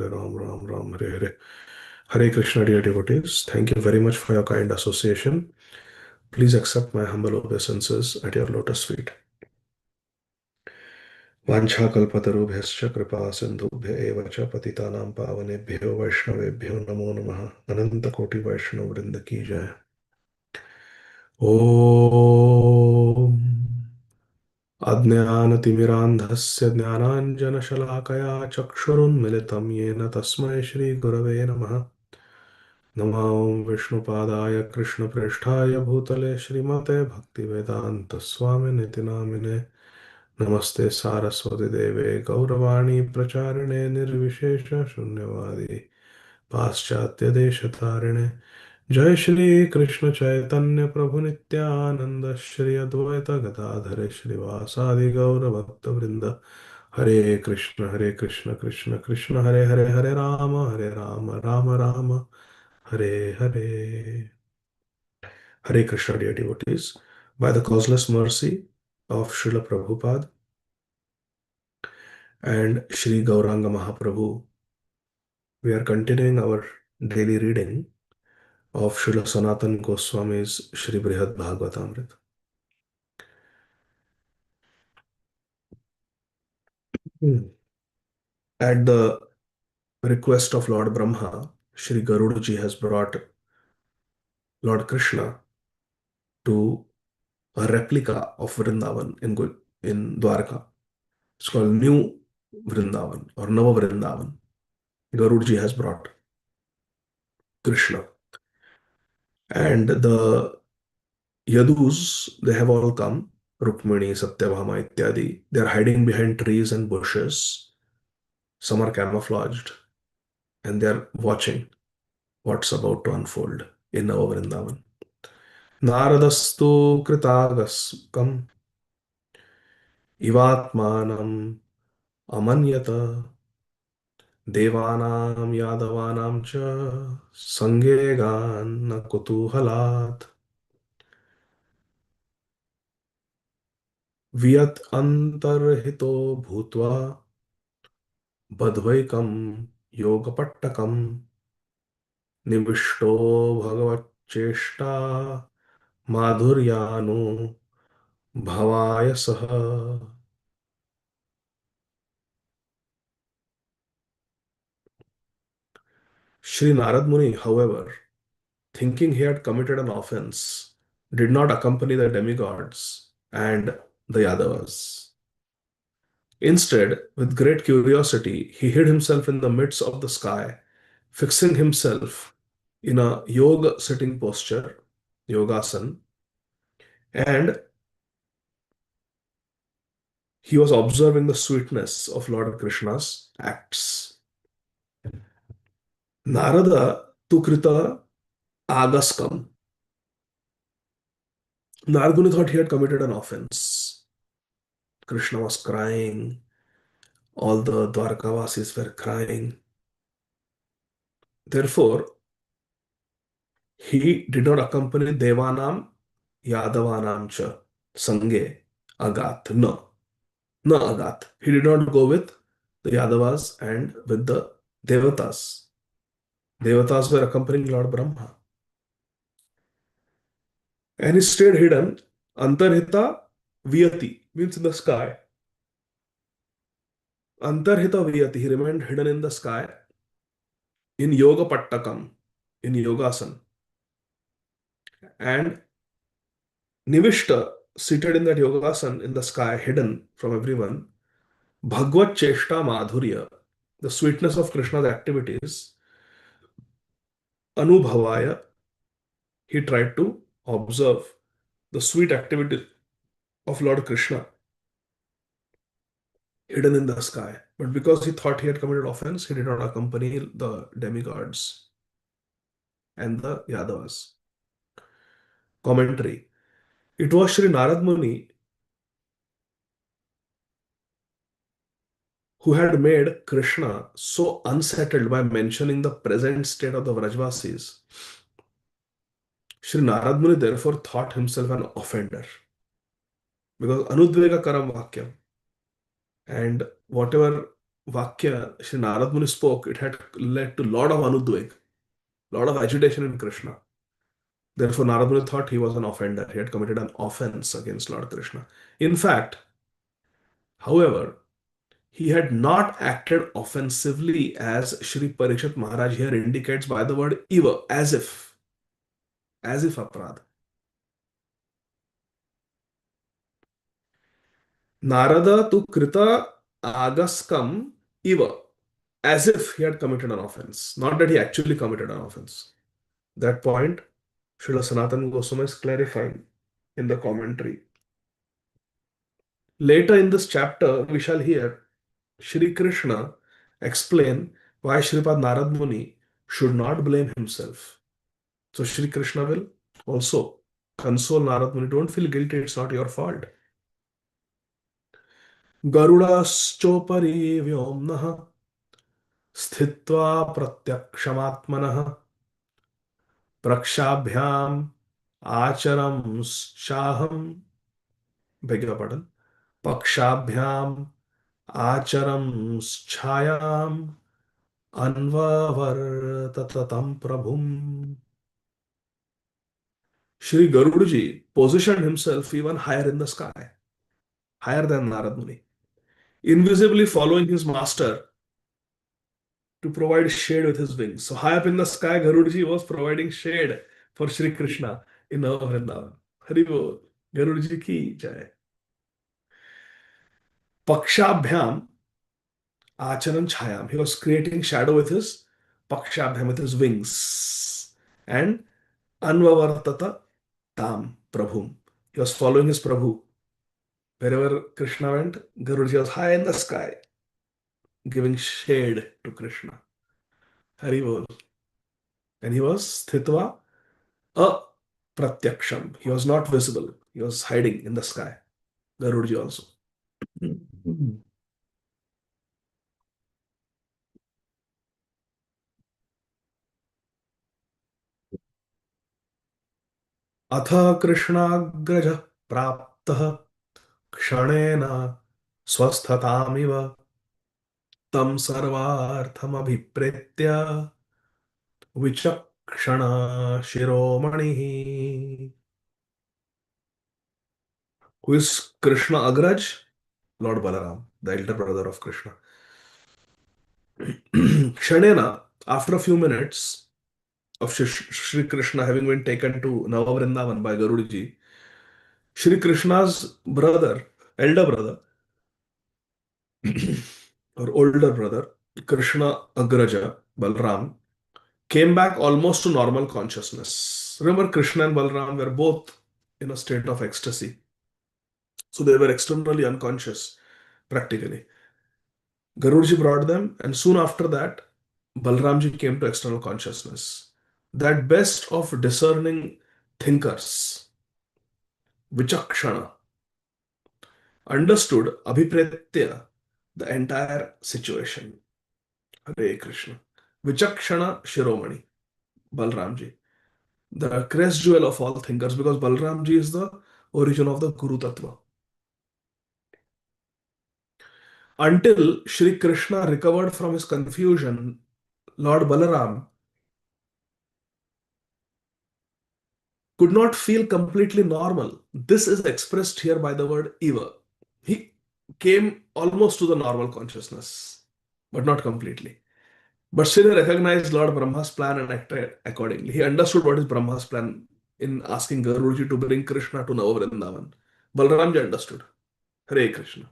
Ram, Ram, Ram, Hare Hare. Hare Krishna, dear devotees. Thank you very much for your kind association. Please accept my humble obeisances at your lotus feet. वाञ्छाकल्पतरुभ्यश्च कृपा सिन्धुभ्य एव च पतितानां पावनेभ्यो वैष्णवेभ्यो नमो नमः। अनंत कोटि वैष्णव वृंद की जय। ओम अज्ञानतिमिरान्धस्य ज्ञानाञ्जनशलाकया चक्षुरुन्मिलितं येन तस्मै श्रीगुरवे नमः। नमो विष्णुपादाय कृष्णप्रेष्ठाय भूतले श्रीमते भक्तिवेदान्तस्वामिनिति नामिने। नमस्ते सारस्वती देवे गौरवाणी प्रचारिणे निर्विशेष शून्यवादी पाश्चात्य देशतारिणे। जय श्री कृष्ण चैतन्य प्रभु नित्यानंद श्री अद्वैत गदाधर श्रीवासादि गौर भक्त वृंद। हरे Krishna Krishna Krishna Hare Hare Hare Ram Ram Ram Hare Hare. Hare Krishna, dear devotees. By the causeless mercy of Srila Prabhupada and Sri Gauranga Mahaprabhu, we are continuing our daily reading of Srila Sanatan Goswami's Sri Brihad Bhagavatamrta. Hmm. At the request of Lord Brahma, Sri Garudaji has brought Lord Krishna to a replica of Vrindavan in Dwarka. It's called New Vrindavan or Nava Vrindavan. Garudaji has brought Krishna. And the Yadus, they have all come. Rukmini, Satyabhama, Ityadi. They are hiding behind trees and bushes. Some are camouflaged and they are watching what's about to unfold in Navavrindavan. Naradastu Kritagaskam Ivatmanam Amanyata Devanam Yadavanam Cha Sangegan Kutuhalat Vyat Antarhito Bhutva बद्वैकं योगपट्टकं निविष्टो भगवच्चेष्टा माधुर्यानु भवाय सह। Sri Narad Muni, however, thinking he had committed an offense, did not accompany the demigods and the Yadavas. Instead, with great curiosity, he hid himself in the midst of the sky, fixing himself in a yoga sitting posture, yogasan, and he was observing the sweetness of Lord Krishna's acts. Narada Tukrita Agaskam. Narada thought he had committed an offense. Krishna was crying. All the Dwarkavasis were crying. Therefore, he did not accompany Devanam Yadavanam cha Sange Agat. No, no Agat. He did not go with the Yadavas and with the Devatas. Devatas were accompanying Lord Brahma. And he stayed hidden. Antarhita Viyati means in the sky. Antarhita Viyati, he remained hidden in the sky in Yoga Pattakam, in Yogasan. And Nivishta, seated in that Yogasan in the sky, hidden from everyone, Bhagavad Cheshta Madhurya, the sweetness of Krishna's activities, Anubhavaya, he tried to observe the sweet activity of Lord Krishna hidden in the sky. But because he thought he had committed offense, he did not accompany the demigods and the Yadavas. Commentary. It was Sri Narad Muni who had made Krishna so unsettled by mentioning the present state of the Vrajvasis. Sri Narad Muni therefore thought himself an offender because Anudvega Karam Vakyam and whatever Vakya Shri Narad Muni spoke, it had led to lot of anudvek, lot of agitation in Krishna. Therefore, Narad Muni thought he was an offender. He had committed an offense against Lord Krishna. In fact, however, he had not acted offensively as Shri Parikshit Maharaj here indicates by the word eva, as if aparad. Narada tu krita agaskam eva, as if he had committed an offense, not that he actually committed an offense. That point, Srila Sanatana Goswami is clarifying in the commentary. Later in this chapter, we shall hear Shri Krishna explain why Shripad Narad Muni should not blame himself. So Shri Krishna will also console Narad Muni. Don't feel guilty, it's not your fault. Garudaschopari vyomnah स्थित्वा प्रत्यक्षमात्मनः प्रक्षाभ्याम आचरंश्चाहम beg your pardon पक्षाभ्याम आचरंश्छायाम अन्ववर्तत प्रभुम. Shri Garudaji positioned himself even higher in the sky, higher than Narad Muni, invisibly following his master to provide shade with his wings. So high up in the sky, Garudaji was providing shade for Shri Krishna in Nava Vrindavan. Haribol, Garudaji ki jai. Pakshabhyam Acharan Chayam. He was creating shadow with his Pakshabhyam, with his wings. And Anvavartata Tam Prabhum. He was following his Prabhu. Wherever Krishna went, Garudaji was high in the sky, giving shade to Krishna. Haribol. And he was Sthitva Apratyaksham. He was not visible. He was hiding in the sky. Garudaji also. अथ कृष्णाग्रजः प्राप्तः क्षणेन स्वस्थतामिव तं सर्वार्थमभिप्रेत्य विचक्षण शिरोमणिः. Who is Krishna Agraj? Lord Balaram, the elder brother of Krishna. Kshanena, after a few minutes of Shri Krishna having been taken to Navavrindavan by Garudaji, Shri Krishna's brother, elder brother, or older brother, Krishna Agraja, Balram, came back almost to normal consciousness. Remember, Krishna and Balram were both in a state of ecstasy. So they were externally unconscious, practically. Garudaji brought them, and soon after that, Balramji came to external consciousness. That best of discerning thinkers, Vichakshana, understood Abhipretya, the entire situation. Hare Krishna. Vichakshana Shiromani, Balramji, the crest jewel of all thinkers, because Balramji is the origin of the Guru Tattva. Until Shri Krishna recovered from his confusion, Lord Balaram could not feel completely normal. This is expressed here by the word eva. He came almost to the normal consciousness, but not completely. But still, he recognized Lord Brahma's plan and acted accordingly. He understood what is Brahma's plan in asking Garuji to bring Krishna to Navavrindavan. Balramji understood. Hare Krishna.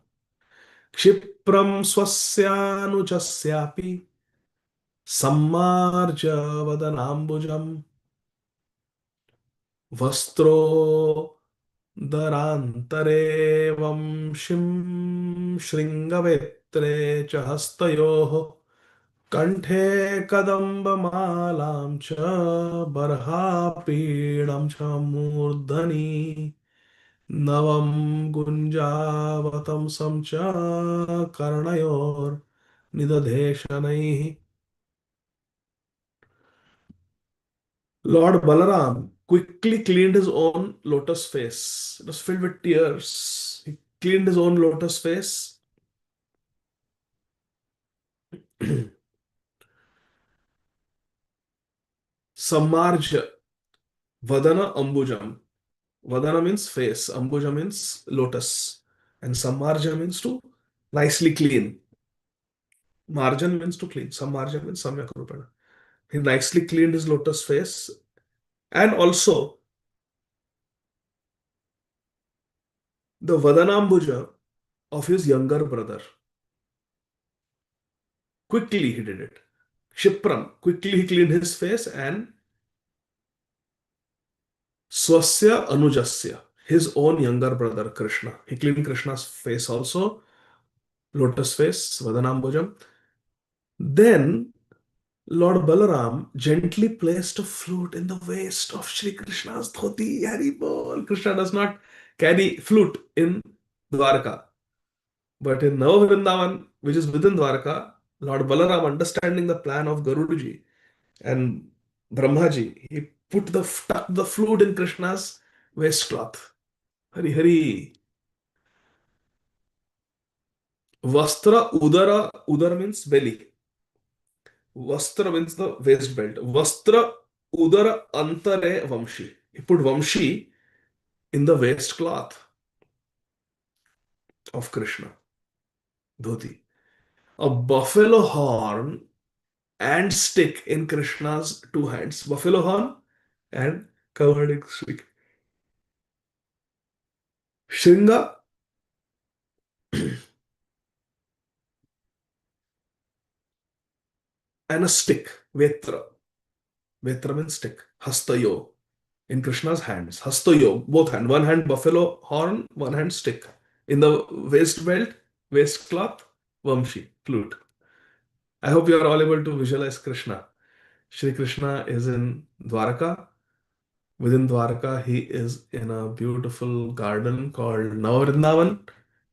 Kshipram swasyanujasyapi sammarjavadanambujam vastro दरान्तरे वंशिं शृङ्गवेत्रे च हस्तयोः कण्ठे कदम्बमालां च बर्हापीडं च मूर्धनि नवं गुञ्जावतंसं च कर्णयोर्निदधे. Lord Balaram quickly cleaned his own lotus face. It was filled with tears. He cleaned his own lotus face Sammarja Vadana Ambujam. Vadana means face, Ambuja means lotus, and Sammarja means to nicely clean. Marjan means to clean. Sammarja means Samyak Rupana. He nicely cleaned his lotus face, and also the Vadanambuja of his younger brother. Quickly he did it. Shipram, quickly he cleaned his face, and Swasya Anujasya, his own younger brother Krishna. He cleaned Krishna's face also, lotus face, Vadanambujam. Then Lord Balaram gently placed a flute in the waist of Shri Krishna's dhoti. Hari Bol. Krishna does not carry flute in Dwarka. But in Navavrindavan, which is within Dwarka, Lord Balaram, understanding the plan of Garudaji and Brahmaji, he tucked the flute in Krishna's waistcloth. Hari Hari. Vastra Udara, Udara means belly. Vastra means the waist belt. Vastra Udara Antare Vamshi. He put Vamshi in the waistcloth of Krishna, dhoti. A buffalo horn and stick in Krishna's two hands. Buffalo horn and covered in stick. Shringa and a stick. Vetra. Vetra means stick. Hastayo in Krishna's hands. Hastayo, both hand. One hand buffalo horn, one hand stick. In the waist belt, waistcloth, Vamshi, flute. I hope you are all able to visualize Krishna. Shri Krishna is in Dwaraka. Within Dwarka, he is in a beautiful garden called Navavrindavan,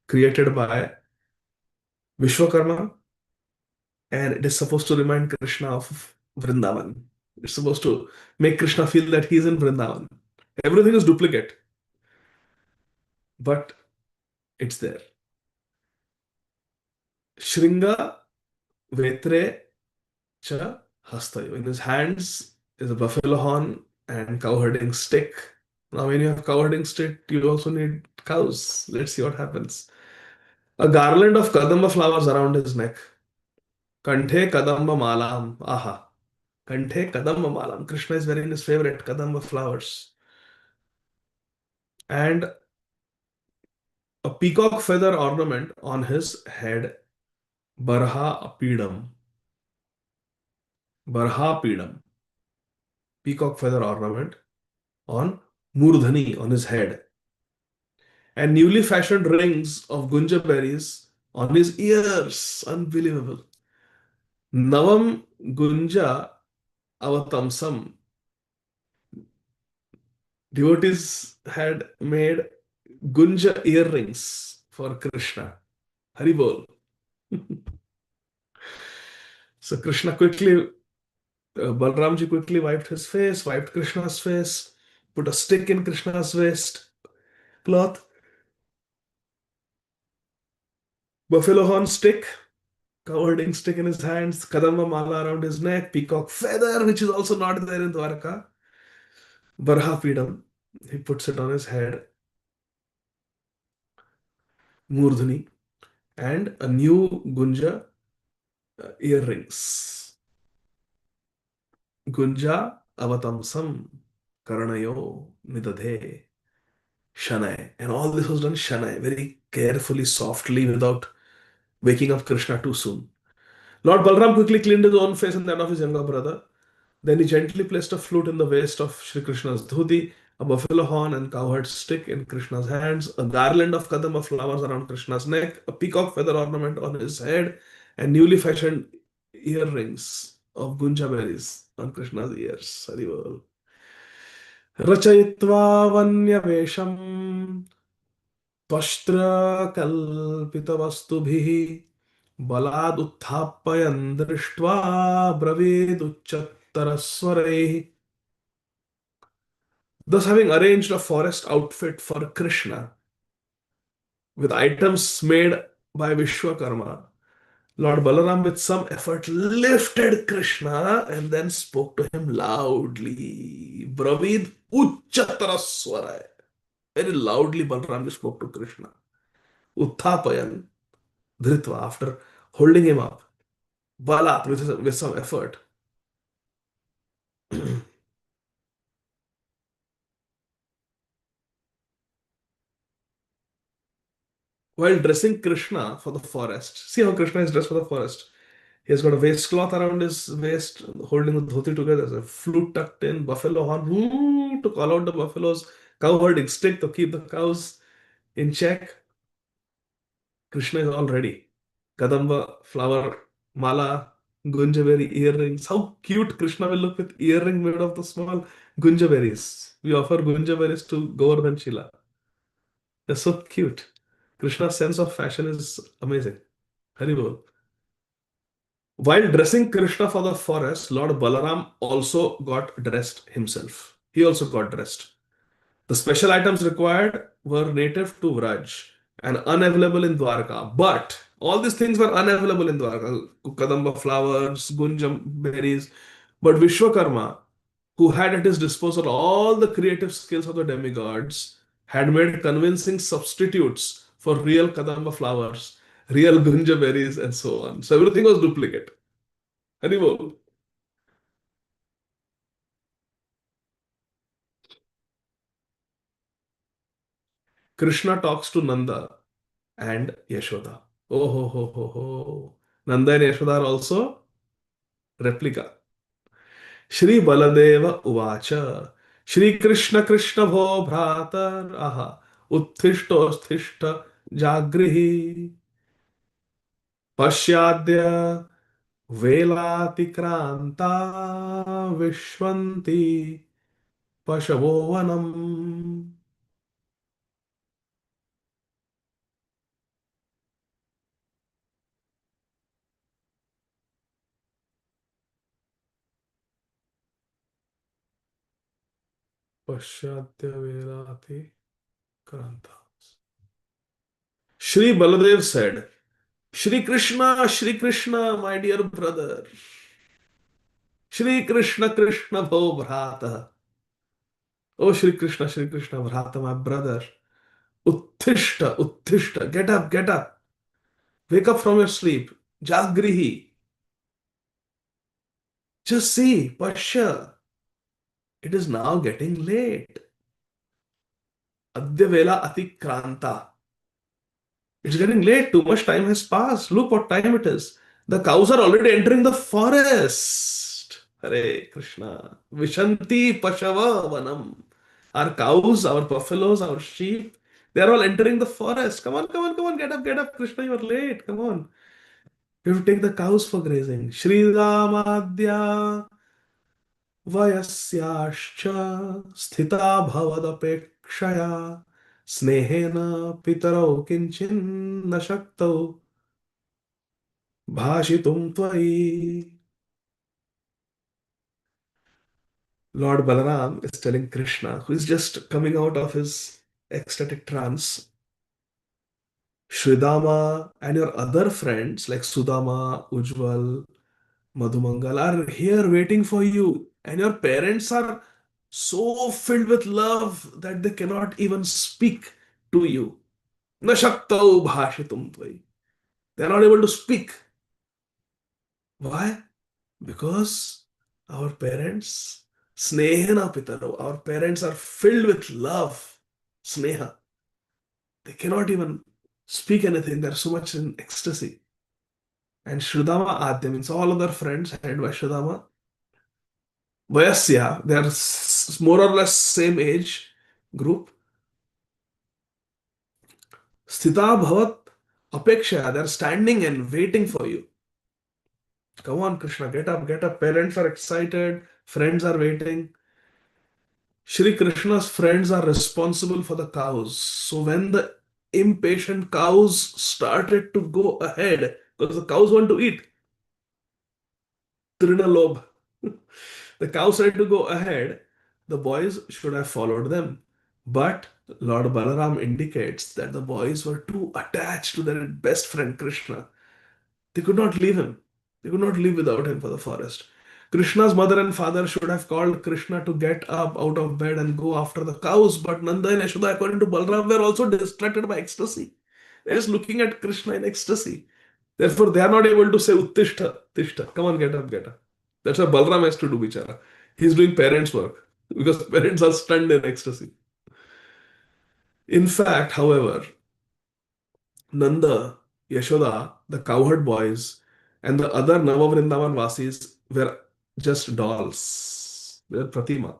created by Vishwakarma, and it is supposed to remind Krishna of Vrindavan. It's supposed to make Krishna feel that he is in Vrindavan. Everything is duplicate, but it's there. Shringa Vetre Cha Hastayo. In his hands is a buffalo horn and cow-herding stick. Now, when you have cow-herding stick, you also need cows. Let's see what happens. A garland of kadamba flowers around his neck. Kanthe kadamba malam. Aha. Kanthe kadamba malam. Krishna is wearing his favorite kadamba flowers. And a peacock feather ornament on his head. Barha apidam. Barha apidam. Peacock feather ornament on Murdhani, on his head. And newly fashioned rings of gunja berries on his ears. Unbelievable. Navam gunja avatamsam. Devotees had made gunja earrings for Krishna. Haribol. So Krishna quickly, Balramji quickly wiped his face, wiped Krishna's face, put a stick in Krishna's waist cloth, buffalo horn stick, covered stick in his hands, kadamba mala around his neck, peacock feather, which is also not there in Dwarka, barha pidam, he puts it on his head, murdhani, and a new gunja earrings. Gunja avatamsam karanayo nidadhe shanai. And all this was done shanai, very carefully, softly, without waking up Krishna too soon. Lord Balram quickly cleaned his own face and that of his younger brother. Then he gently placed a flute in the waist of Shri Krishna's dhoti, a buffalo horn and cowherd stick in Krishna's hands, a garland of kadamba flowers around Krishna's neck, a peacock feather ornament on his head, and newly fashioned earrings of gunja berries on Krishna's ears. Haribol. रचयित्वा वन्यवेषम् त्वष्ट्रकल्पितवस्तुभिः बलादुत्थापयन् दृष्ट्वा ब्रवीदुच्चत्तरस्वरैः. Thus, having arranged a forest outfit for Krishna with items made by Vishwakarma, Lord Balaram, with some effort, lifted Krishna and then spoke to him loudly. Bravid Uchchatra Swara. Very loudly, Balaram spoke to Krishna. Utthapayan Dhritva, after holding him up. Balat, with some effort. While dressing Krishna for the forest. See how Krishna is dressed for the forest. He has got a waistcloth around his waist, holding the dhoti together. There's a flute tucked in, buffalo horn, to call out the buffaloes, cow herding stick to keep the cows in check. Krishna is all ready. Kadamba, flower, mala, gunjaberry earrings. How cute Krishna will look with earring made of the small gunjaberries. We offer gunjaberries to Govardhan Shila. They're so cute. Krishna's sense of fashion is amazing. Haribol. While dressing Krishna for the forest, Lord Balaram also got dressed himself. He also got dressed. The special items required were native to Vraj and unavailable in Dwarka. But all these things were unavailable in Dwarka. Kadamba flowers, gunjam berries. But Vishwakarma, who had at his disposal all the creative skills of the demigods, had made convincing substitutes for real Kadamba flowers, real gunja berries, and so on. So everything was duplicate. Haribol. Krishna talks to Nanda and Yashoda. Oh ho ho ho ho. Nanda and Yashoda are also replica. Shri Baladeva Uvacha. Shri Krishna Krishna Bho Bhratar Aha. Uttishto Sthishta Jagrihi. Pashyadya Velatikranta Vishwanti Pashavovanam. Pashyadya Velati Kranta. Shri Baladev said, Shri Krishna, my dear brother. Shri Krishna, Bho Bhrata. Oh, Shri Krishna, Bhrata, my brother. Uttishta, Uttishta. Get up, get up. Wake up from your sleep. Jagrihi. Just see, Pasha. It is now getting late. Adya Vela Atikranta. It's getting late. Too much time has passed. Look what time it is. The cows are already entering the forest. Hare Krishna. Vishanti Pashava Vanam. Our cows, our buffaloes, our sheep, they are all entering the forest. Come on, come on, come on. Get up, Krishna. You are late. Come on. You have to take the cows for grazing. Shri Ramadya Vayasyascha Sthita Bhavadapekshaya Snehena Pitaro Kinchin Nashakto Bhashitum Tvai. Lord Balaram is telling Krishna, who is just coming out of his ecstatic trance, Shridama and your other friends like Sudama, Ujjwal, Madhumangal are here waiting for you. And your parents are so filled with love that they cannot even speak to you. Na shaktau bhashitum tvai. They are not able to speak. Why? Because our parents, snehena pitaro, our parents are filled with love, sneha. They cannot even speak anything. They're so much in ecstasy. And Shrudama Adya means all other friends headed by Shrudama. Vayasya, they are more or less same age group. Sthita Bhavat Apeksha, they are standing and waiting for you. Come on, Krishna, get up, get up. Parents are excited, friends are waiting. Shri Krishna's friends are responsible for the cows. So when the impatient cows started to go ahead, because the cows want to eat, Trinalob. The cows tried to go ahead. The boys should have followed them. But Lord Balaram indicates that the boys were too attached to their best friend Krishna. They could not leave him. They could not live without him for the forest. Krishna's mother and father should have called Krishna to get up out of bed and go after the cows, but Nanda and Yashoda, according to Balram, were also distracted by ecstasy. They're just looking at Krishna in ecstasy. Therefore, they are not able to say, Uttishta, Tishta, come on, get up, get up. That's what Balram has to do, bichara. He's doing parents' work because parents are stunned in ecstasy. In fact, however, Nanda, Yashoda, the cowherd boys, and the other Navavrindavan Vasis were just dolls. They were Pratima,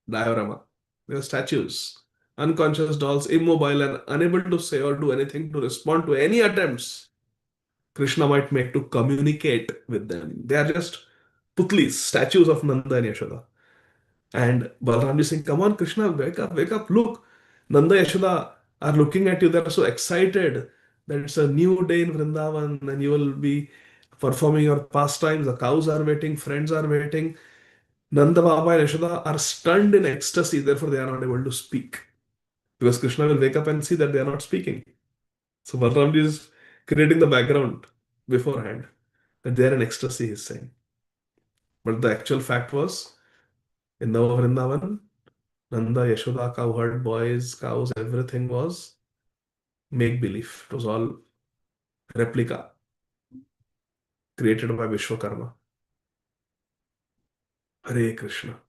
diorama. They were statues, unconscious dolls, immobile and unable to say or do anything to respond to any attempts Krishna might make to communicate with them. They are just putlis, statues of Nanda and Yashoda. And Balram is saying, come on, Krishna, wake up, look. Nanda Yashoda are looking at you. They're so excited that it's a new day in Vrindavan and you will be performing your pastimes. The cows are waiting, friends are waiting. Nanda Baba and Yashoda are stunned in ecstasy, therefore they are not able to speak. Because Krishna will wake up and see that they are not speaking. So Balramji is creating the background beforehand that they are in ecstasy, he's saying. But the actual fact was in Nava Vrindavan, Nanda, Yashoda, cowherd, boys, cows, everything was make believe. It was all replica created by Vishwakarma. Hare Krishna.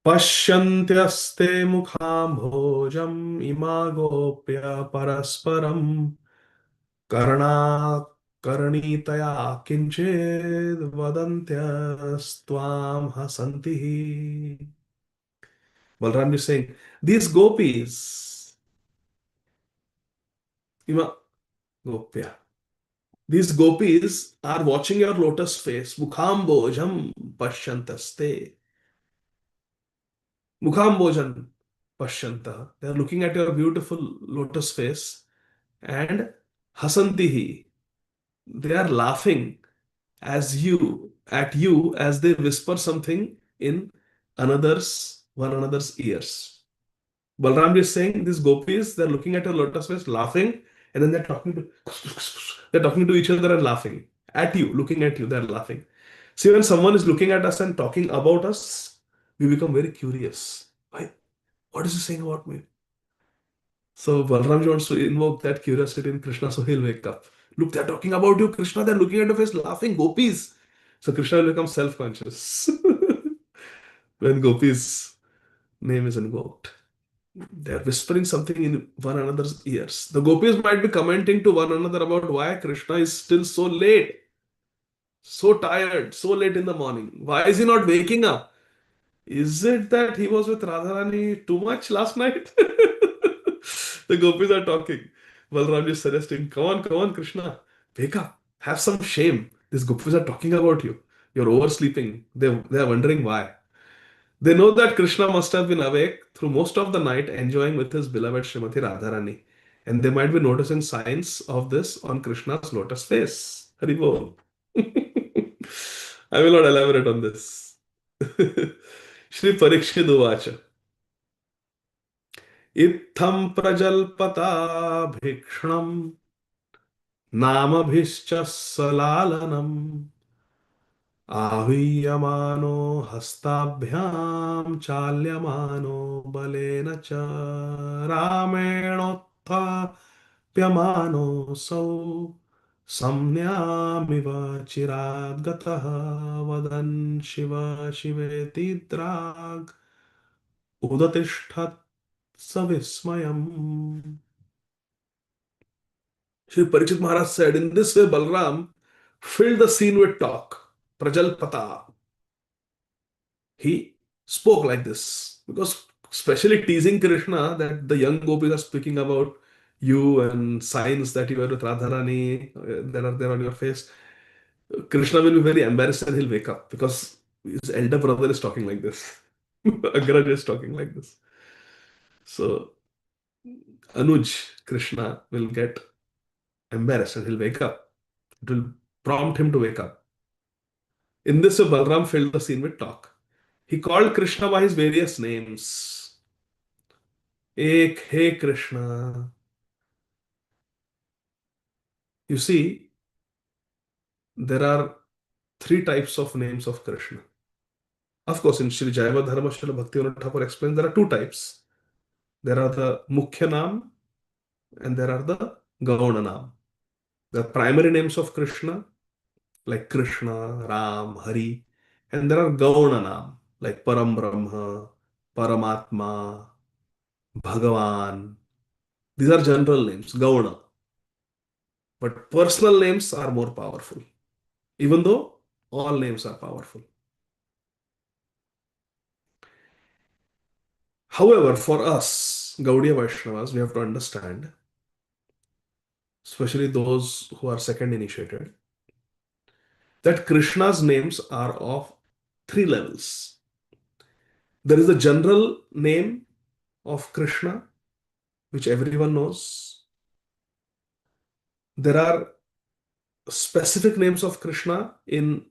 पश्यन्त्यस्ते मुखाम्भोजम् इमागोप्य परस्परम् कर्णाकर्णीतया किञ्चिद् वदन्त्यस्त्वां हसन्ति. Balram is saying, these gopis, ima gopya, these gopis are watching your lotus face. Mukhambojam pashyantaste. Mukhambojam pashyanta. They are looking at your beautiful lotus face and hasantihi. They are laughing at you as they whisper something in one another's ears. Balram is saying these gopis, they're looking at your lotus face, laughing, and then they're talking to each other and laughing. At you, looking at you, they're laughing. See, when someone is looking at us and talking about us, we become very curious. Why? What is he saying about me? So Balram wants to invoke that curiosity in Krishna, so he'll wake up. Look, they're talking about you, Krishna. They're looking at your face, laughing, gopis. So Krishna will become self-conscious when gopis' name is invoked. They're whispering something in one another's ears. The gopis might be commenting to one another about why Krishna is still so late, so tired, so late in the morning. Why is he not waking up? Is it that he was with Radharani too much last night? The gopis are talking. Balram is suggesting, come on, Krishna, wake up, have some shame. These gopis are talking about you. You're oversleeping. They are wondering why. They know that Krishna must have been awake through most of the night enjoying with his beloved Srimati Radharani. And they might be noticing signs of this on Krishna's lotus face. Haribol. I will not elaborate on this. Shri Parikshit Uvacha. Itham prajalpata bhikshnam namabhischa salalanam आहूयमानो हस्ताभ्यां चाल्यमानो बलेन च रामेणोत्थाप्यमानोऽसौ संज्ञामिव चिरात् गतः वदन् Shiv शिवेति द्राग् उदतिष्ठत् सविस्मयम्. Sri Parikshit Maharaj said, in this way Balram filled the scene with talk. Prajalpata. He spoke like this because especially teasing Krishna that the young gopis are speaking about you and signs that you are with Radharani that are there on your face. Krishna will be very embarrassed and he'll wake up because his elder brother is talking like this. Agraj is talking like this. So Anuj, Krishna, will get embarrassed and he'll wake up. It will prompt him to wake up. In this way, Balram filled the scene with talk. He called Krishna by his various names. Ek, hey Krishna. You see, there are three types of names of Krishna. Of course, in Sri Jaiva Dharma Srila Bhaktivinoda Thakur explains there are two types. There are the Mukhya Nam and there are the Gauna Nam. The primary names of Krishna, like Krishna, Ram, Hari, and there are Gauna Nam, like Param Brahma, Paramatma, Bhagavan. These are general names, Gauna. But personal names are more powerful, even though all names are powerful. However, for us, Gaudiya Vaishnavas, we have to understand, especially those who are second initiated, that Krishna's names are of three levels. There is a general name of Krishna, which everyone knows. There are specific names of Krishna in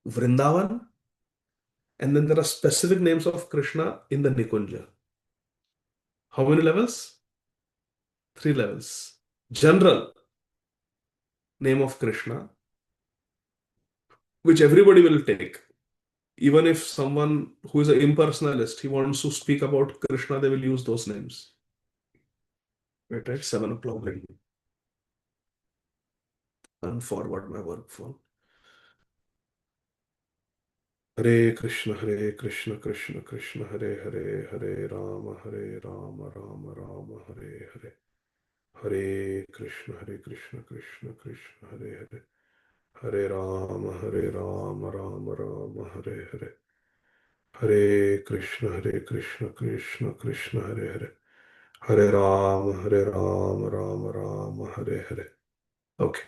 Vrindavan, and then there are specific names of Krishna in the Nikunja. How many levels? Three levels. General name of Krishna, which everybody will take. Even if someone who is an impersonalist, he wants to speak about Krishna, they will use those names. Wait, right? 7 o'clock. And forward my work phone. Hare Krishna, Krishna Krishna, Hare Rama, Rama Rama, Hare Hare. Hare Krishna, Krishna Krishna, Hare Hare. Hare Rama, Rama Rama, Hare Hare. Hare Krishna, Krishna Krishna, Hare Hare. Hare Rama, Rama Rama, Hare Hare. Okay.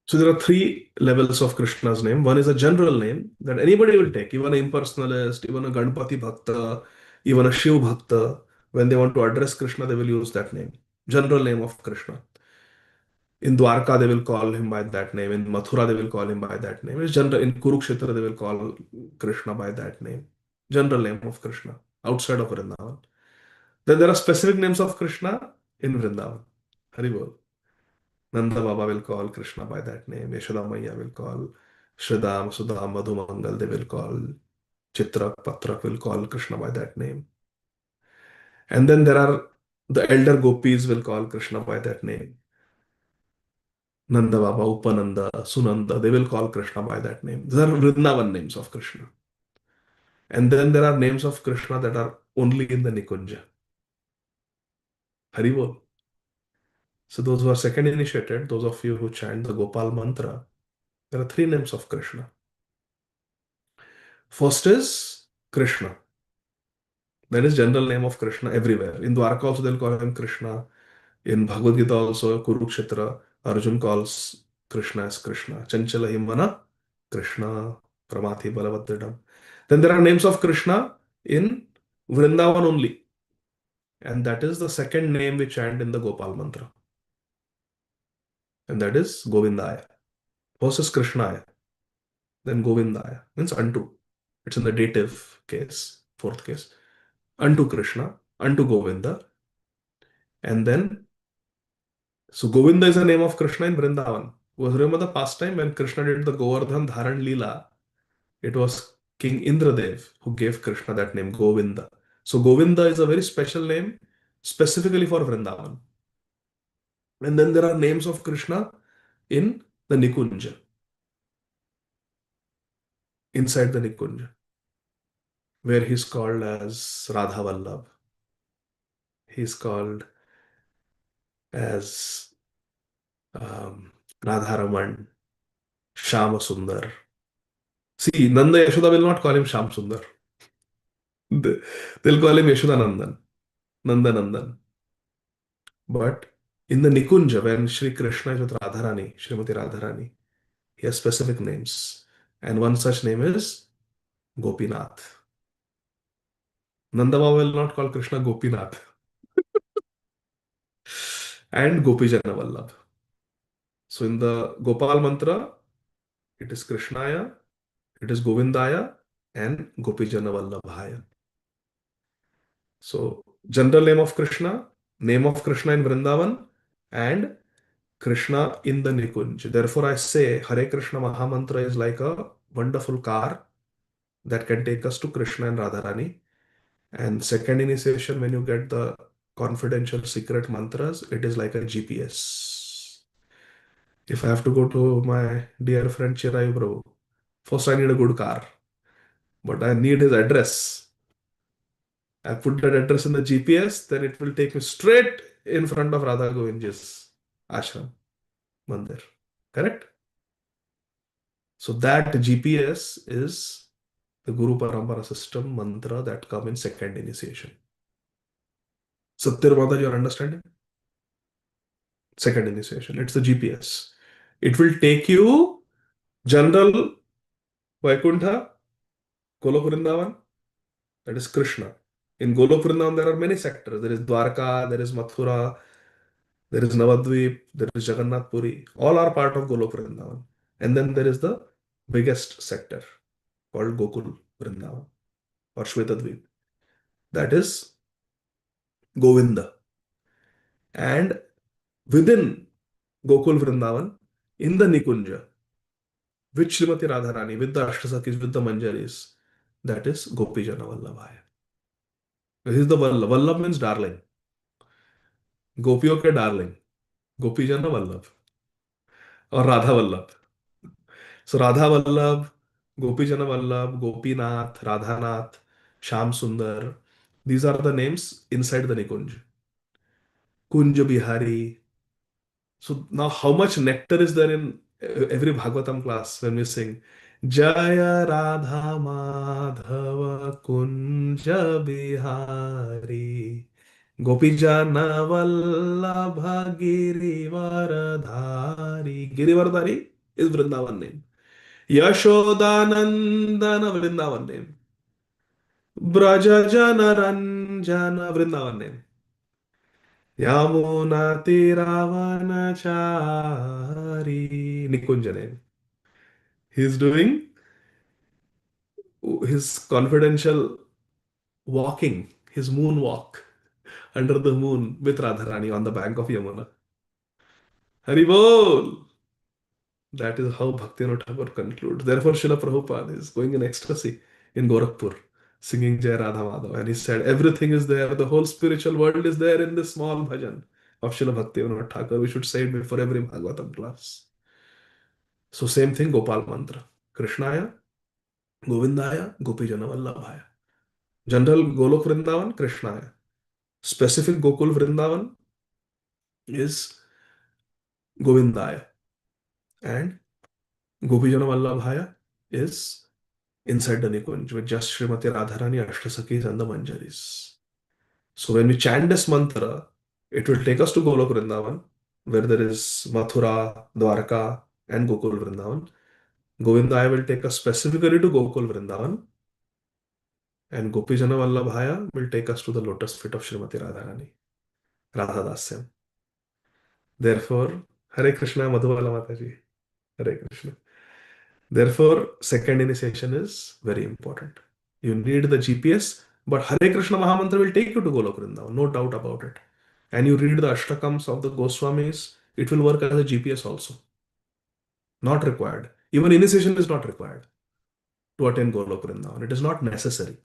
So there are three levels of Krishna's name. One is a general name that anybody will take, even an impersonalist, even a Ganpati Bhakta, even a Shiv Bhakta. When they want to address Krishna, they will use that name. General name of Krishna. In Dwarka, they will call him by that name. In Mathura, they will call him by that name. It's general. In Kurukshetra, they will call Krishna by that name. General name of Krishna outside of Vrindavan. Then there are specific names of Krishna in Vrindavan. Haribol. Nanda Baba will call Krishna by that name. Yashoda Maiya will call Shridham, Sudham, Madhumangal. They will call Chitrak, Patrak will call Krishna by that name. And then there are the elder gopis will call Krishna by that name. Nanda Baba, Upananda, Sunanda, they will call Krishna by that name. These are Vrindavan names of Krishna. And then there are names of Krishna that are only in the Nikunja. Haribol. So those who are second initiated, those of you who chant the Gopal mantra, there are three names of Krishna. First is Krishna. That is general name of Krishna everywhere. In Dwarka also they'll call him Krishna. In Bhagavad Gita also, Kurukshetra, Arjun calls Krishna as Krishna. Chanchala Himana, Krishna, Pramati Balavadridam. Then there are names of Krishna in Vrindavan only. And that is the second name we chant in the Gopal mantra. And that is Govindaya. First is Krishnaya. Then Govindaya. Means unto. It's in the dative case, fourth case. Unto Krishna, unto Govinda. And then, so Govinda is the name of Krishna in Vrindavan. Was remember the past time when Krishna did the Govardhan Dharan Leela? It was King Indradev who gave Krishna that name, Govinda. So Govinda is a very special name, specifically for Vrindavan. And then there are names of Krishna in the Nikunja, inside the Nikunja, where he's called as Radha Vallabh. He's called as Radharaman, Shama Sundar. See, Nanda Yashoda will not call him Sham Sundar. They'll call him Yashoda Nandan, Nanda Nandan. But in the Nikunja, when Sri Krishna is with Radharani, Srimati Radharani, he has specific names. And one such name is Gopinath. Nanda Baba will not call Krishna Gopinath. And Gopijana Vallabh. So in the Gopal mantra, it is Krishnaya, it is Govindaya, and Gopijana Vallabhaya. So General name of Krishna in Vrindavan, and Krishna in the Nikunj. Therefore, I say Hare Krishna Mahamantra is like a wonderful car that can take us to Krishna and Radharani. And second initiation, when you get the confidential secret mantras, it is like a GPS. If I have to go to my dear friend Chirayu Prabhu, first I need a good car, but I need his address. I put that address in the GPS, then it will take me straight in front of Radha Govindji's ashram, mandir. Correct? So that GPS is the Guru Parampara system mantra that come in second initiation. Satyar Mata, your understanding? Second initiation. It's the GPS. It will take you general Vaikuntha, Golok Vrindavan, that is Krishna. In Golok Vrindavan, there are many sectors. There is Dwarka, there is Mathura, there is Navadvip, there is Jagannath Puri. All are part of Golok Vrindavan. And then there is the biggest sector called Gokul Vrindavan or Shvetadvip. That is Govinda. And within Gokul Vrindavan, in the Nikunja, with Srimati Radharani, with the Ashtasakis, with the Manjaris, that is Gopijana Vallabhaya. This is the Vallabh. Vallabh means darling. गोपियों के darling गोपीजन Vallabh और राधा वल्लभ सो राधा वल्लभ गोपीजन वल्लभ गोपीनाथ राधानाथ श्याम सुंदर these are the names inside the nikunj kunj bihari so now how much nectar is there in every bhagavatam class when we sing jaya radha madhava kunja bihari गोपीजन Vallabh Girivardhari Girivardhari is Vrindavan name. Yashodanandana Vrindavan name. Braja Jana Ranjana Vrindavan name. Yamuna Tiravanachari Nikunja name. He is doing his confidential walking, his moonwalk under the moon with Radharani on the bank of Yamuna. Haribol! That is how Bhaktivinoda Thakur concludes. Therefore, Srila Prabhupada is going in ecstasy in Gorakhpur, singing Jai Radha Madhav. And he said, everything is there. The whole spiritual world is there in this small bhajan of Srila Bhaktivinoda Thakur. We should say it before every Bhagavatam class. So same thing, Gopal mantra. Krishnaya, Govindaya, Gopijana Vallabhaya. General Golok Vrindavan, Krishnaya. Specific Gokul Vrindavan is Govindaya. And Gopijana Vallabhaya is inside the Nikunj with just Srimati Radharani, Ashtasakis, and the Manjaris. So when we chant this mantra, it will take us to Golok Vrindavan, where there is Mathura, Dwarka, and Gokul Vrindavan. Govindaya will take us specifically to Gokul Vrindavan, and Gopijana Vallabhaya will take us to the lotus feet of Srimati Radharani, Radha Dasyam. Therefore, Hare Krishna, Madhuvala Mataji. Hare Krishna. Therefore, second initiation is very important. You need the GPS, but Hare Krishna Mahamantra will take you to Golok Vrindavan, no doubt about it. And you read the Ashtakams of the Goswamis, it will work as a GPS also. Not required. Even initiation is not required to attain Golok Vrindavan. It is not necessary.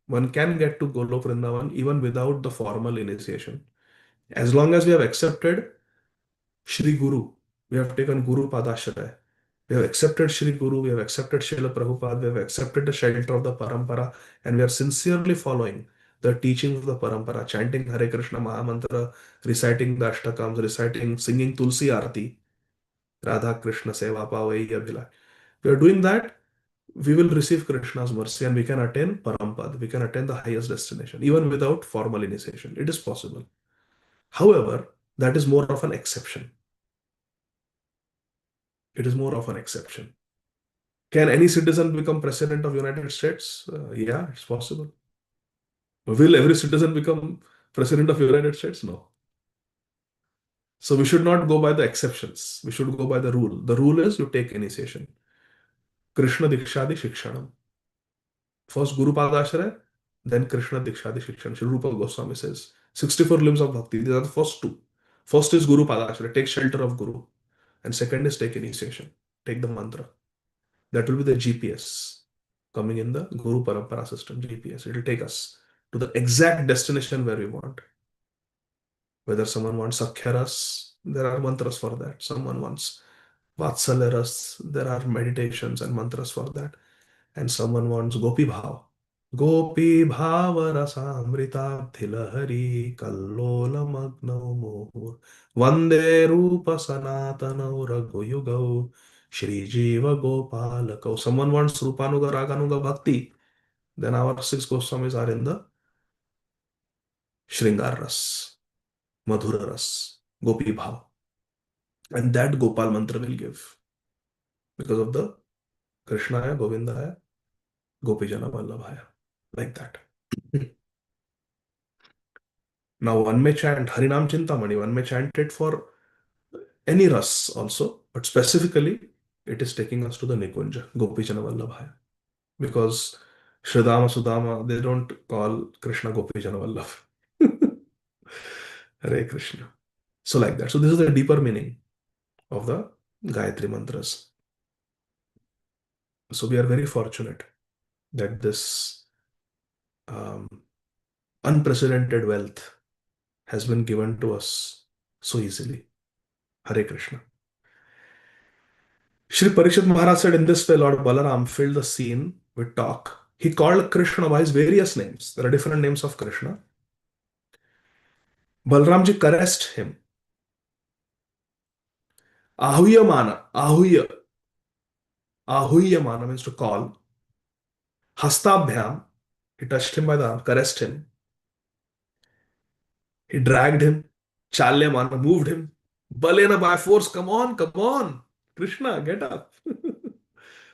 One can get to Golok Vrindavan even without the formal initiation. As long as we have accepted Shri Guru, we have taken Guru Padashraya. We have accepted Shri Guru, we have accepted Srila Prabhupada, we have accepted the shelter of the Parampara, and we are sincerely following the teachings of the Parampara, chanting Hare Krishna Mahamantra, reciting the Ashtakams, reciting, singing Tulsi Arati, Radha Krishna Seva Pavai Abhila. We are doing that, we will receive Krishna's mercy and we can attain Parampad, we can attain the highest destination, even without formal initiation. It is possible. However, that is more of an exception. It is more of an exception. Can any citizen become president of United States? Yeah, it's possible. Will every citizen become president of United States? No. So we should not go by the exceptions. We should go by the rule. The rule is you take initiation. Krishna Dikshadi Shikshanam. First Guru Padashraya, Then Krishna Dikshadi Shikshan. Sri Rupa Goswami says 64 limbs of bhakti. These are the first two. First is Guru Padashra, take shelter of Guru. And second is take initiation, take the mantra. That will be the GPS coming in the Guru Parampara system, GPS. It will take us to the exact destination where we want. Whether someone wants Sakhyaras, there are mantras for that. Someone wants Vatsalyaras, there are meditations and mantras for that. And someone wants Gopi Bhav. Gopi Bhava Rasamrita Thilahari Kallola Magno Mohur Vande Rupa Sanatana Raghuyugau Shri Jiva Gopalakau. Someone wants Rupanuga Raganuga Bhakti. Then our six Goswamis are in the Shringar Ras, Madhura Ras, Gopi Bhav. And that Gopal mantra will give because of the Krishnaya, Govindaya, Gopijana Vallabhaya. Like that. Now one may chant Harinam Chintamani, one may chant it for any ras also, but specifically it is taking us to the Nikunja, Gopijana Vallabhaya. Because Shridama Sudama, they don't call Krishna Gopijana Vallabh. Hare Krishna. So like that. So this is the deeper meaning of the Gayatri mantras. So we are very fortunate that this um, unprecedented wealth has been given to us so easily. Hare Krishna. Shri Parikshit Maharaj said in this way, Lord Balaram filled the scene with talk. He called Krishna by his various names. There are different names of Krishna. Balramji caressed him. Ahuyamana. Ahuyamana means to call. Hastabhyam. He touched him by the arm, caressed him. He dragged him. Chalyamana moved him. Balena by force. Come on, come on. Krishna, get up.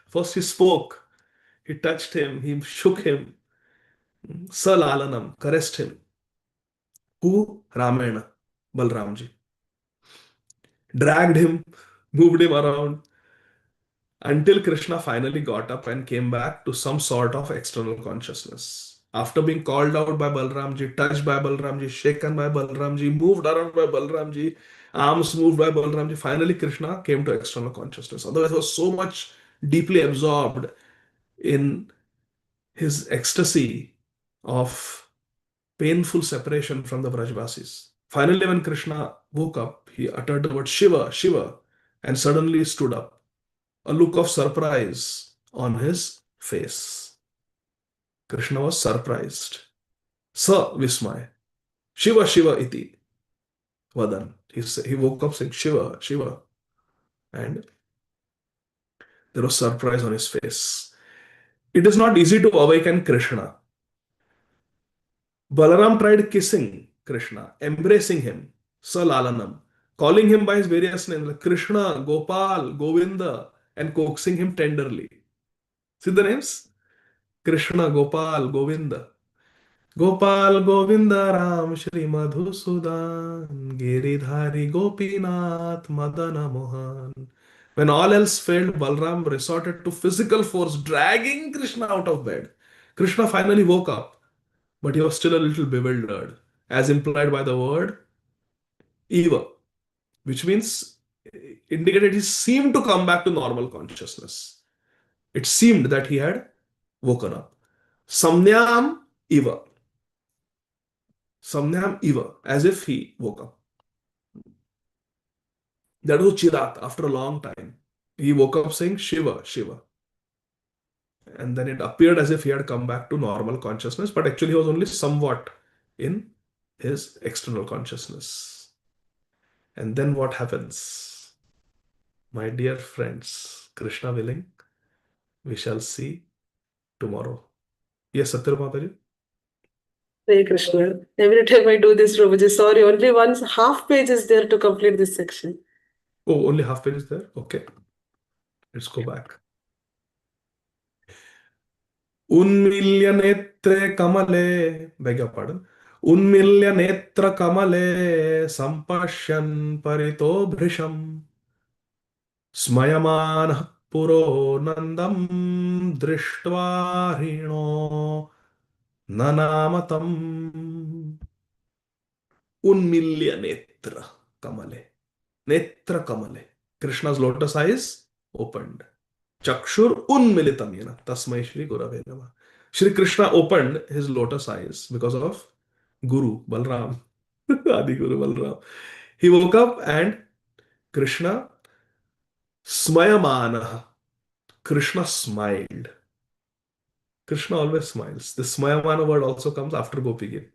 First he spoke. He touched him. He shook him. Salalanam, caressed him. Who? Ramena, Balramji. Dragged him, moved him around until Krishna finally got up and came back to some sort of external consciousness. After being called out by Balramji, touched by Balramji, shaken by Balramji, moved around by Balramji, arms moved by Balramji, finally Krishna came to external consciousness. Otherwise, he was so much deeply absorbed in his ecstasy of painful separation from the Vrajvasis. Finally, when Krishna woke up, he uttered the word Shiva, Shiva, and suddenly stood up. A look of surprise on his face. Krishna was surprised. Sa Vismay. Shiva, Shiva iti. Vadan. He woke up saying Shiva, Shiva. And there was surprise on his face. It is not easy to awaken Krishna. Balaram tried kissing Krishna, embracing him, Salalanam, calling him by his various names like Krishna, Gopal, Govinda, and coaxing him tenderly. See the names? Krishna, Gopal, Govinda. Gopal, Govinda, Ram, Shri Madhusudan, Giridhari, Gopinath, Madana Mohan. When all else failed, Balram resorted to physical force, dragging Krishna out of bed. Krishna finally woke up, but he was still a little bewildered, as implied by the word Eva, which means indicated he seemed to come back to normal consciousness. It seemed that he had woken up. Samnyam Eva. Samnyam Eva, as if he woke up. That was Chirat after a long time. He woke up saying Shiva, Shiva. And then it appeared as if he had come back to normal consciousness, but actually he was only somewhat in his external consciousness. And then what happens? My dear friends, Krishna willing, we shall see tomorrow. Yes, Satya Mataji? Hare Krishna. Every time I do this, Prabhuji, sorry, only one half page is there to complete this section. Oh, only half page is there? Okay. Let's go back. Unmilya netre kamale, beg your pardon. Unmilya netra kamale sampashyan parito bhrisham smayamanah puro nandam drishtva hino ननामतम उन्मील्य नेत्र कमले. Netra kamale. Krishna's lotus eyes opened. Chakshur unmilitam yena. Tasmai Shri Gurave Namah. Shri Krishna opened his lotus eyes because of Guru Balram. Adi Guru Balram. He woke up and Krishna smayamana. Krishna smiled. Krishna always smiles. The smayamana word also comes after Gopi Gita.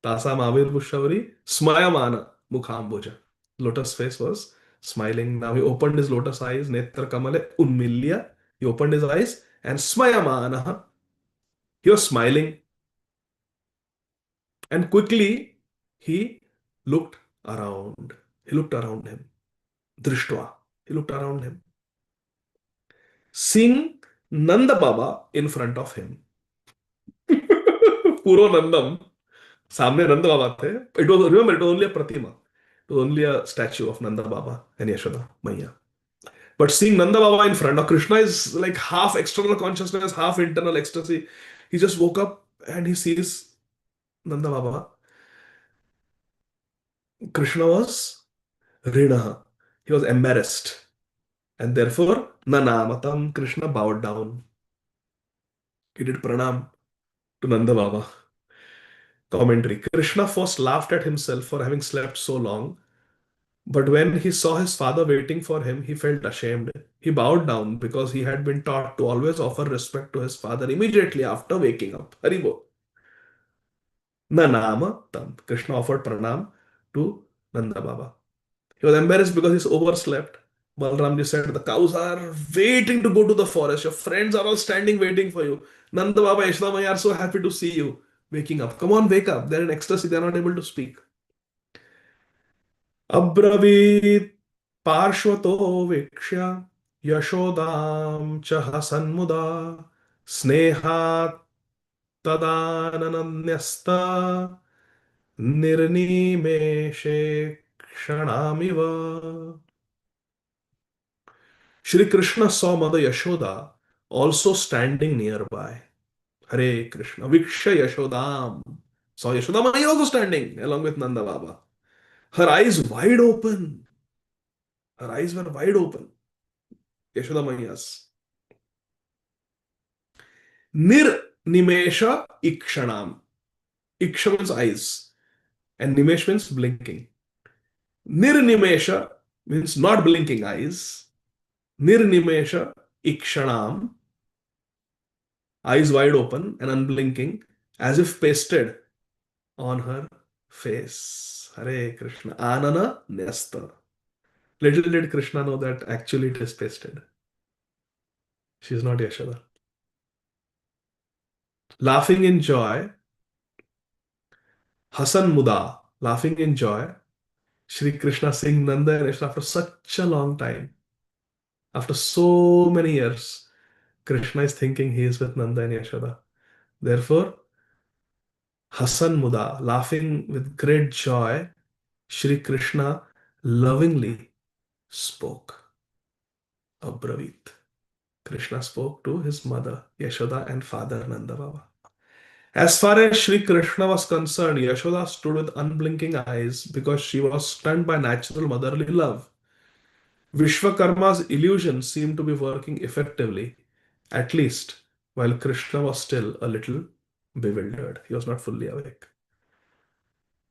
Tasam Avir Pushavari, Smayamana Mukhamboja. Lotus face was smiling. Now he opened his lotus eyes, Netra Kamale Unmilya. He opened his eyes and Smayamana. He was smiling. And quickly he looked around. He looked around him. Drishtva. He looked around him. Seeing Nanda Baba in front of him. Puro Nandam. सामने नंद बाबा थे. It was, remember, it was only a pratima. It was only a statue of Nanda Baba and Yashoda Maya. But seeing Nanda Baba in front of Krishna is like half external consciousness, half internal ecstasy. He just woke up and he sees Nanda Baba. Krishna was Rinaha. He was embarrassed. And therefore, Nanamatam, Krishna bowed down. He did pranam to Nanda Baba. Commentary. Krishna first laughed at himself for having slept so long. But when he saw his father waiting for him, he felt ashamed. He bowed down because he had been taught to always offer respect to his father immediately after waking up. Haribo. Nanama Tam. Krishna offered pranam to Nanda Baba. He was embarrassed because he overslept. Balramji said, the cows are waiting to go to the forest. Your friends are all standing waiting for you. Nanda Baba, Yashoda Maya are so happy to see you waking up. Come on, wake up. They're in ecstasy. They're not able to speak. अब्रवीत् पार्श्वतो वीक्ष्य यशोदां च हसन्मुदा स्नेहात् तदाननन्यस्त निर्निमेषे क्षणामिव. Shri Krishna saw Mother Yashoda also standing nearby. Hare Krishna. Viksha Yashodam. Saw Yashoda Maya also standing along with Nanda Baba. Her eyes wide open. Her eyes were wide open. Yashoda Maya's. Nir Nimesha Ikshanam. Iksha means eyes. And Nimesh means blinking. Nir Nimesha means not blinking eyes. Nir Nimesha Ikshanam. Eyes wide open and unblinking, as if pasted on her face. Hare Krishna. Anana Nesta. Little did Krishna know that actually it is pasted. She is not Yashoda. Laughing in joy, Hasan Muda, laughing in joy, Shri Krishna seeing Nanda and Yashoda after such a long time, after so many years, Krishna is thinking he is with Nanda and Yashoda. Therefore, Hasan Muda, laughing with great joy, Shri Krishna lovingly spoke. Abravit. Krishna spoke to his mother, Yashoda, and father, Nanda Baba. As far as Shri Krishna was concerned, Yashoda stood with unblinking eyes because she was stunned by natural motherly love. Vishwakarma's illusion seemed to be working effectively, at least while Krishna was still a little bewildered. He was not fully awake.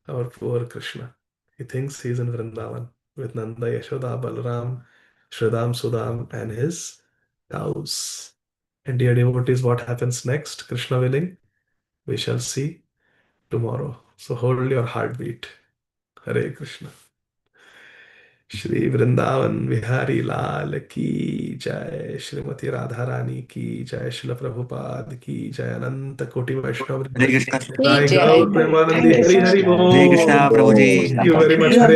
Our poor Krishna. He thinks he is in Vrindavan with Nanda, Yashoda, Balaram, Shridham, Sudam, and his cows. And dear devotees, what happens next, Krishna willing, we shall see tomorrow. So hold your heartbeat. Hare Krishna. Shri Vrindavan Vihari Lal ki jai. Shrimati Radharani ki jai. Srila Prabhupada ki jai. Ananta Koti Vaishnava Hare Vrinda ki Krishna jai. Jai Gaur Jai. Premanandi Hare Hari Hari Krishna. Hare Krishna Bol. Prabhu ji Thank you very much. Hare